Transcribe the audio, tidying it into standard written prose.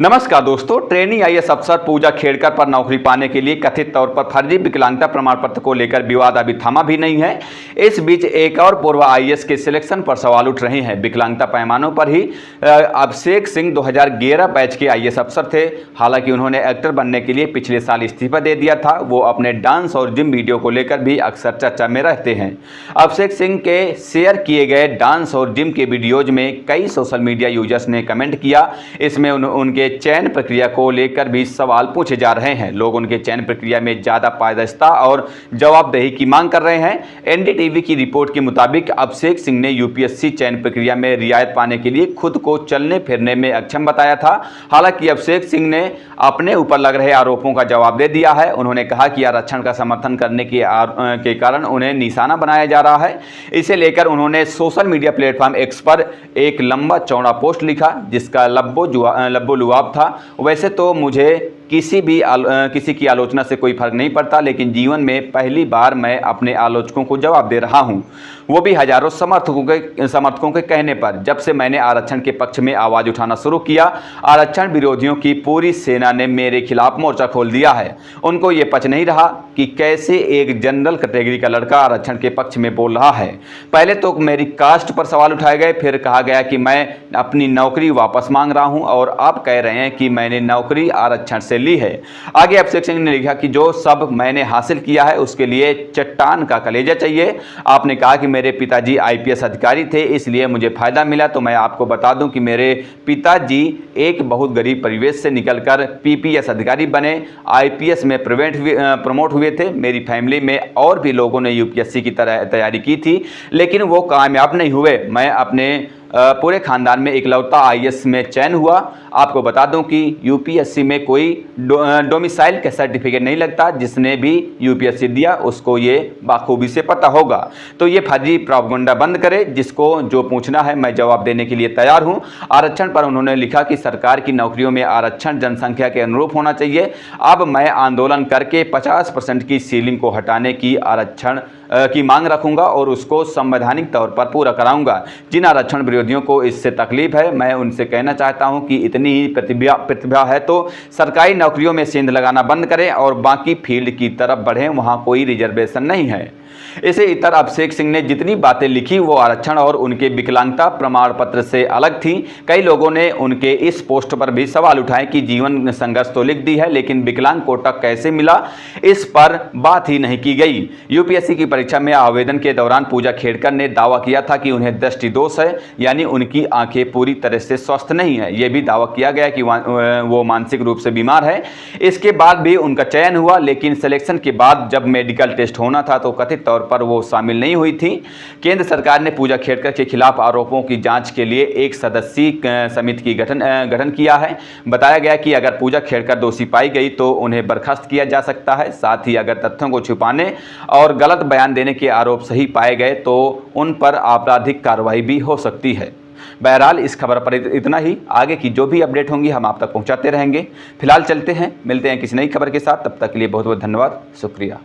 नमस्कार दोस्तों, trainee IAS अफसर पूजा खेड़कर पर नौकरी पाने के लिए कथित तौर पर फर्जी विकलांगता प्रमाण पत्र को लेकर विवाद अभी थमा भी नहीं है। इस बीच एक और पूर्व आईएएस के सिलेक्शन पर सवाल उठ रहे हैं। विकलांगता पैमानों पर ही अभिषेक सिंह 2011 बैच के आईएएस अफसर थे। हालांकि उन्होंने एक्टर बनने के लिए पिछले साल इस्तीफा दे दिया था। वो अपने डांस और जिम वीडियो को लेकर भी अक्सर चर्चा में रहते हैं। अभिषेक सिंह के शेयर किए गए डांस और जिम के वीडियोज में कई सोशल मीडिया यूजर्स ने कमेंट किया। इसमें उनके चयन प्रक्रिया को लेकर भी सवाल पूछे जा रहे हैं। लोग उनके चयन प्रक्रिया में ज्यादा पारदर्शिता और जवाबदेही की मांग कर रहे हैं। एनडीटीवी की रिपोर्ट के मुताबिक अभिषेक सिंह ने यूपीएससी चयन प्रक्रिया में रियायत पाने के लिए खुद को चलने फिरने में अक्षम बताया था। हालांकि अभिषेक सिंह ने अपने ऊपर लग रहे आरोपों का जवाब दे दिया है। उन्होंने कहा कि आरक्षण का समर्थन करने के कारण उन्हें निशाना बनाया जा रहा है। इसे लेकर उन्होंने सोशल मीडिया प्लेटफॉर्म एक्स पर एक लंबा चौड़ा पोस्ट लिखा, जिसका लब्बो लुआब था। वैसे तो मुझे किसी की आलोचना से कोई फर्क नहीं पड़ता, लेकिन जीवन में पहली बार मैं अपने आलोचकों को जवाब दे रहा हूं, वो भी हजारों समर्थकों के कहने पर। जब से मैंने आरक्षण के पक्ष में आवाज उठाना शुरू किया, आरक्षण विरोधियों की पूरी सेना ने मेरे खिलाफ मोर्चा खोल दिया है। उनको ये पच नहीं रहा कि कैसे एक जनरल कैटेगरी का लड़का आरक्षण के पक्ष में बोल रहा है। पहले तो मेरी कास्ट पर सवाल उठाए गए, फिर कहा गया कि मैं अपनी नौकरी वापस मांग रहा हूं, और आप कह रहे हैं कि मैंने नौकरी आरक्षण से ली है। आगे अभिषेक सिंह ने लिखा कि जो सब मैंने हासिल किया है उसके लिए चट्टान का कलेजा चाहिए। आपने कहा कि मेरे पिताजी आईपीएस अधिकारी थे, इसलिए मुझे फायदा मिला। तो मैं आपको बता दूं कि मेरे पिताजी एक बहुत गरीब परिवेश से निकलकर पीपीएस अधिकारी बने, आईपीएस में प्रमोट हुए थे। मेरी फैमिली में और भी लोगों ने यूपीएससी की तैयारी की थी, लेकिन वो कामयाब नहीं हुए। मैं अपने पूरे खानदान में इकलौता आईएएस में चयन हुआ। आपको बता दूं कि यूपीएससी में कोई डोमिसाइल का सर्टिफिकेट नहीं लगता। जिसने भी यूपीएससी दिया उसको ये बाखूबी से पता होगा। तो ये फर्जी प्रोपेगेंडा बंद करे। जिसको जो पूछना है मैं जवाब देने के लिए तैयार हूं। आरक्षण पर उन्होंने लिखा कि सरकार की नौकरियों में आरक्षण जनसंख्या के अनुरूप होना चाहिए। अब मैं आंदोलन करके 50% की सीलिंग को हटाने की आरक्षण की मांग रखूंगा और उसको संवैधानिक तौर पर पूरा कराऊंगा। जिन आरक्षण विरोधियों को इससे तकलीफ है, मैं उनसे कहना चाहता हूं कि इतनी ही प्रतिभा है तो सरकारी नौकरियों में सेंध लगाना बंद करें और बाकी फील्ड की तरफ बढ़ें। वहां कोई रिजर्वेशन नहीं है। इसे इतर अभिषेक सिंह ने जितनी बातें लिखी वो आरक्षण और उनके विकलांगता प्रमाण पत्र से अलग थी। कई लोगों ने उनके इस पोस्ट पर भी सवाल उठाए कि जीवन संघर्ष तो लिख दी है, लेकिन विकलांग कोटा कैसे मिला, इस पर बात ही नहीं की गई। यूपीएससी की परीक्षा में आवेदन के दौरान पूजा खेड़कर ने दावा किया था कि उन्हें दृष्टि दोष है, यानी उनकी आंखें पूरी तरह से स्वस्थ नहीं है। यह भी दावा किया गया कि वो मानसिक रूप से बीमार है। इसके बाद भी उनका चयन हुआ, लेकिन सिलेक्शन के बाद जब मेडिकल टेस्ट होना था तो कथित तौर पर वो शामिल नहीं हुई थी। केंद्र सरकार ने पूजा खेड़कर के खिलाफ आरोपों की जांच के लिए एक सदस्यीय समिति की गठन किया है। बताया गया कि अगर पूजा खेड़कर दोषी पाई गई तो उन्हें बर्खास्त किया जा सकता है। साथ ही अगर तथ्यों को छुपाने और गलत बयान देने के आरोप सही पाए गए तो उन पर आपराधिक कार्रवाई भी हो सकती है। बहरहाल इस खबर पर इतना ही। आगे की जो भी अपडेट होंगी हम आप तक पहुंचाते रहेंगे। फिलहाल चलते हैं, मिलते हैं किसी नई खबर के साथ। तब तक के लिए बहुत बहुत धन्यवाद, शुक्रिया।